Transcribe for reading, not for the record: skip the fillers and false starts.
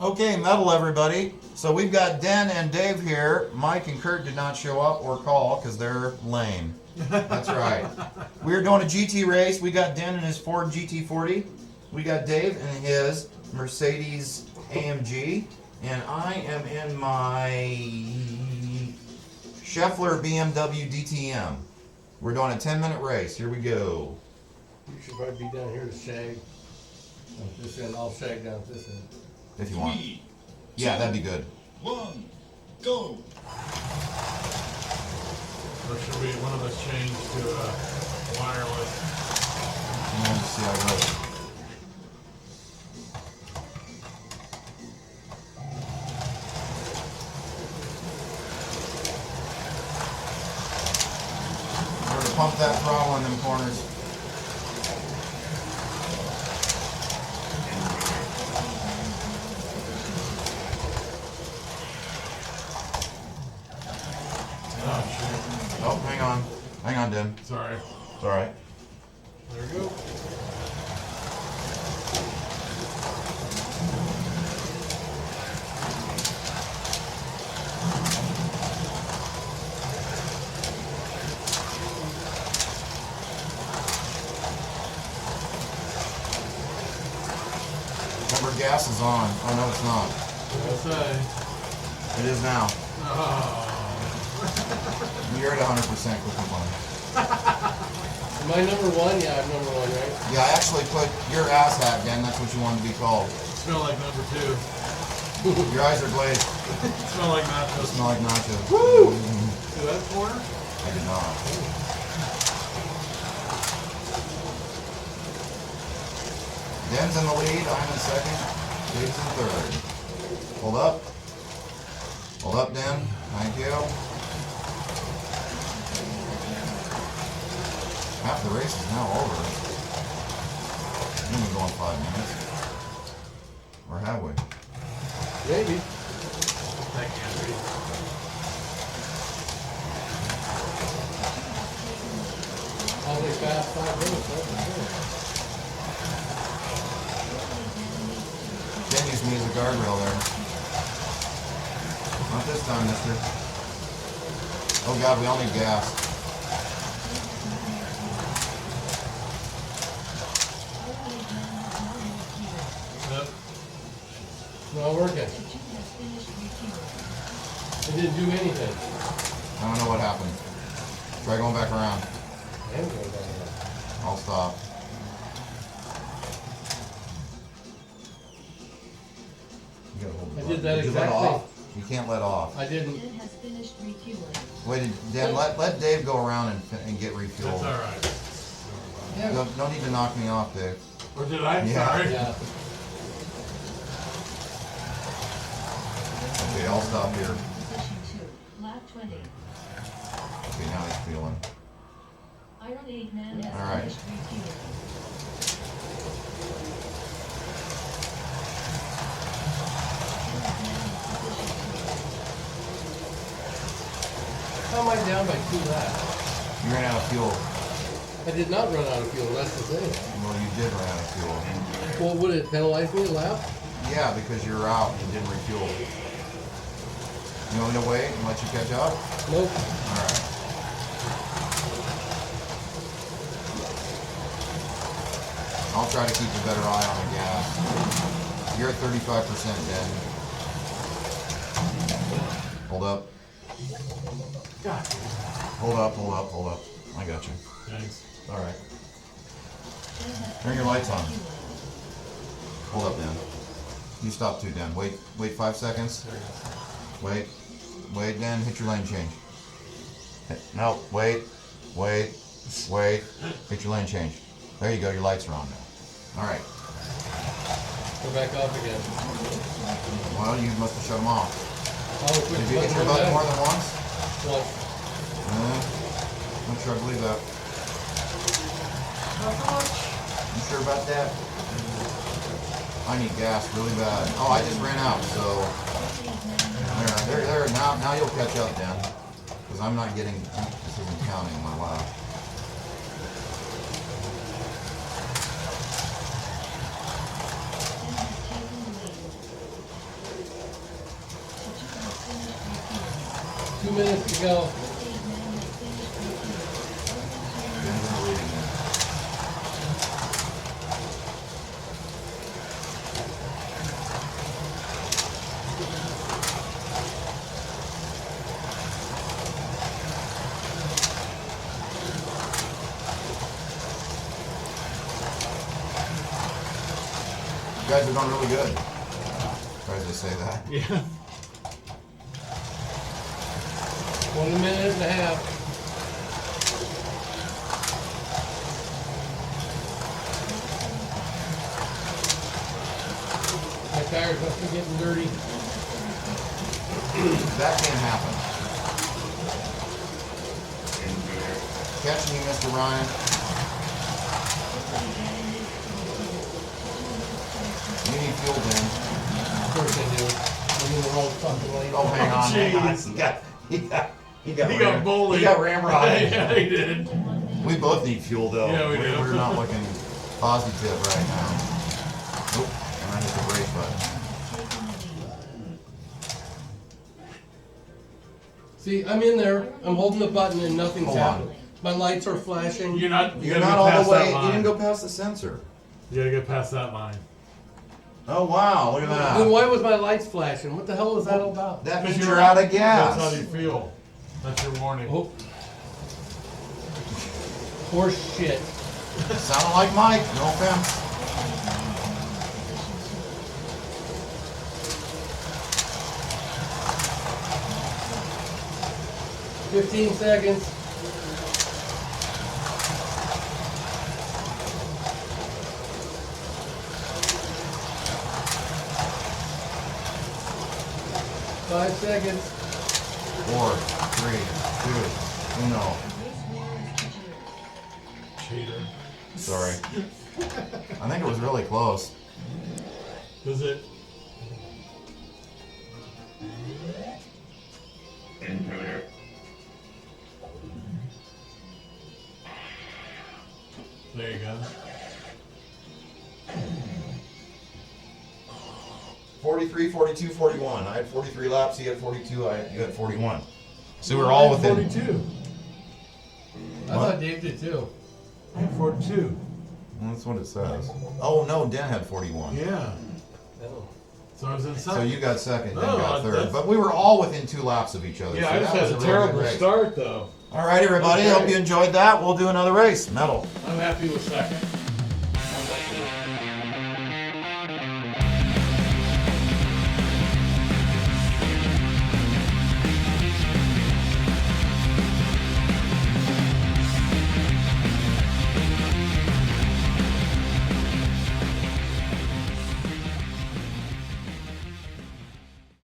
Okay, metal everybody. So we've got Den and Dave here. Mike and Kurt did not show up or call because they're lame. That's right. We're doing a GT race. We got Den in his Ford GT40. We got Dave in his Mercedes AMG. And I am in my Scheffler BMW DTM. We're doing a 10-minute race. Here we go. You should probably be down here to shag. This end, I'll shag down this end. If you want. Yeah, that'd be good. 1, go. Or should we, one of us change to wireless? Let's see how it goes. Remember to pump that throttle in them corners. Oh, hang on. Hang on, Dim. Sorry. It's alright. There we go. Remember, gas is on. Oh, no, it's not. USA. It is now. Oh. You're at 100% quick component. Am I number one? Yeah, I'm number one, right? Yeah, I actually put your ass hat, Dan. That's what you wanted to be called. Smell like number 2. Your eyes are glazed. Smell like They nachos. smell like nachos. Woo! See that corner? I did not. Dan's in the lead. I'm in second. Dave's in third. Hold up. Hold up, Dan. Thank you. Half the race is now over. We've been going 5 minutes. Or have we? Maybe. That can't be. Probably fast 5 minutes, that's for sure. Dan used me as a guardrail there. Not this time, mister. Oh god, we all need gas. Yep. It's not working. It didn't do anything. I don't know what happened. Try going back around. I am going down there. I'll stop. You gotta hold the I button. did that you let exactly. off? You can't let off. I didn't. Den has finished refueling. Wait, Dan, let Dave go around and get refueled. That's alright. Don't need to knock me off, Dave. Or did I? Yeah. Sorry. Yeah. Okay, I'll stop here. Position 2, lap 20. Okay, now he's fueling. Iron 8 man has All right. finished refueling. How am I down by 2 laps? You ran out of fuel. I did not run out of fuel, that's the thing. Well, you did run out of fuel. Well, would it penalize me a lap? Yeah, because you're out and didn't refuel. You want me to wait and let you catch up? Nope. Alright. I'll try to keep a better eye on the gas. You're at 35%, Dan. Hold up. God. Hold up, hold up, hold up. I got you. Thanks. Alright. Turn your lights on. Hold up, Dan. You stop too, Dan. Wait 5 seconds. There you go. Wait. Wait, Dan. Hit your lane change. No, wait. Hit your lane change. There you go. Your lights are on now. Alright. Go back off again. Well, you must have shut them off. Oh, quick, Did you hit your button more than once? Once. I'm not sure I believe that. You sure about that? I need gas really bad. Oh, I just ran out, so there. Now you'll catch up, Dan, because I'm not getting. This isn't counting my lap. minutes to go. Den's in the lead again. You guys are doing really good. Try to say that. Yeah. 1 minute and a half. My tires must be getting dirty. That can't happen. Catching you, Mr. Ryan. You need fuel, Dan. Of course I do. I'm in the wrong fucking lane. Oh, hang on, hang on. Jeez. He got He got bullied. He got ramrodded. Yeah, he did. We both need fuel, though. Yeah, we do. We're not looking positive right now. Nope. And I hit the brake button. See, I'm in there. I'm holding the button and nothing's Hold on. happening. My lights are flashing. You're not. You You're gotta not go all past the way. that You line. didn't go past the sensor. You gotta get past that line. Oh wow! Look at Then that. why was my lights flashing? What the hell was that all about? That means Because you're out of That's how gas. you feel. That's your warning. Oh. Horse shit. Sounded like Mike. No offense. Oh. 15 seconds. Five seconds. 4, 3, 2, 1. Cheater. Sorry. I think it was really close. Does it? There you go. 43, 42, 41. I had 43 laps. He had 42. You had 41. So we're all within. 42. I thought Dave did too. I had 42. Well, that's what it says. Oh no, Den had 41. Yeah. Oh. So I was in So second. you got second, Den No, got third. that's- But we were all within 2 laps of each other. Yeah, so I just that had was a really good terrible race. start though. All right, everybody. Okay. Hope you enjoyed that. We'll do another race. Metal. I'm happy with second.